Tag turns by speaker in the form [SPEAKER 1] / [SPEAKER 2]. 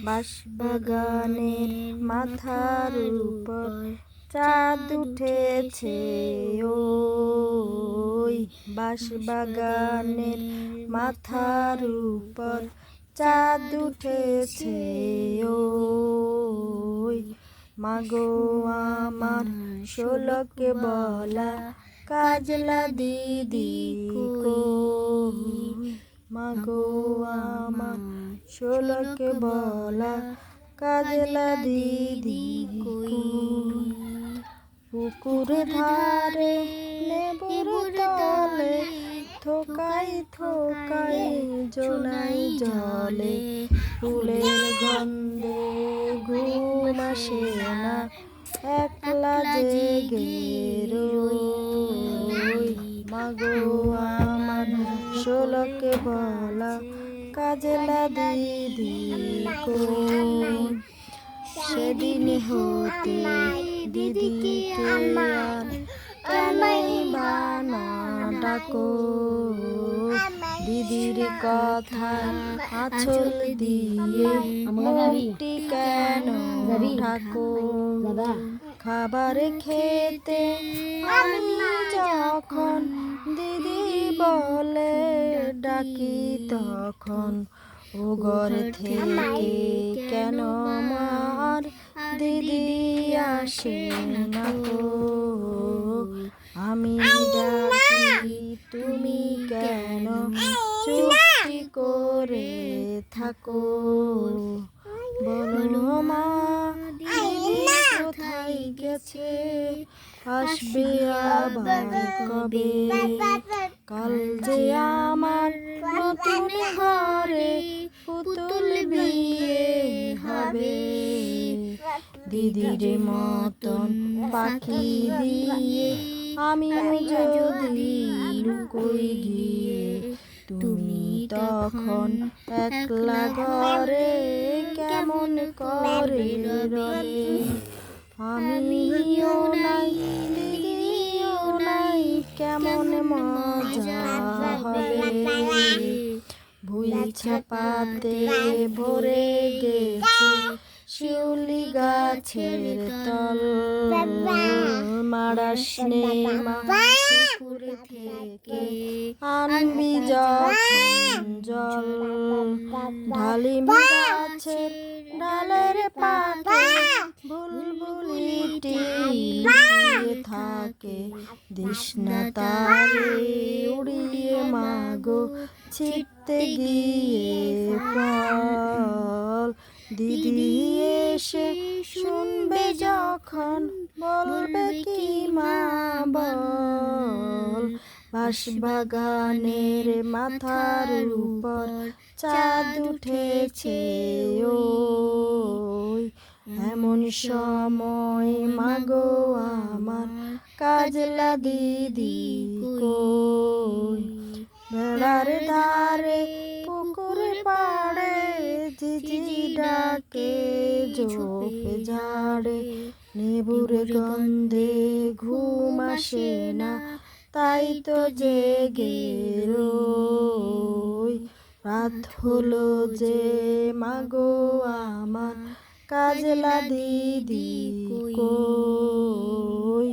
[SPEAKER 1] বাঁশবাগানের মাথার উপর চাঁদ উঠেছে ওই, বাঁশবাগানের মাথার উপর চাঁদ উঠেছে ওই। মাগো আমার শোলকে বলা কাজলা দিদি কই, মাগো আমার শোলকে বলা কাজলা দিদি কই। পুকুর ধারে লেবুর তলে থোকাই থোকাই জোনাই জলে, ফুলের গন্ধে ঘুম আসে না একলা জেগে রই। মাগো আমার শোলকে বলা কাজলা দিদি কই। সেদিন হতে দিদিকে আর কেনই বা না ডাকো, দিদির কথা আঁচল দিয়ে মুখটি কেন ঢাকো। খাবার খেতে আমি যখন দিদি বলে ডাকি তখন ও ঘর থেকে কেন আমার দিদি আসে না গো। আমি ডাকি তুমি কেন চুপটি করে থাকো। বলো মা দিদি কোথায় গেছে, আসবে আবার কবে। কাল যে আমার নতুন ঘরে পুতুল বিয়ে হবে, দিদির মতন পাখি দিয়ে আমিও যদি লুকোই গিয়ে, তুমি তখন একলা ঘরে কেমন করে রবে। আমিও নাই দিদিও নাই কেমন মজা হবে। ভুই ছাপাতে ভরে গেছে শিউলি গাছের তল, মারাসনে মা পুকুর থেকে আনবি যখন জল। ডালিম গাছের ডালের পাতে বুলবুলিটি লুকিয়ে থাকে, দিশনা তারে উড়িয়ে মাগো ছিটতে গিয়ে ফল। দিদি এসে শুনবে যখন বলবে কি মা বল। বাঁশবাগানের মাথার উপর চাঁদ উঠেছে ওই, এমন সময় মাগো আমার কাজলা দিদি কই। বেড়ার ধারে পুকুর পাড়ে ঝিঝি ডাকে ঝোপে ঝাড়ে, লেবুর গন্ধে ঘুম আসে না তাই তো জেগে রই। রাত হলো যে মাগো আমার কাজলা দিদি কই।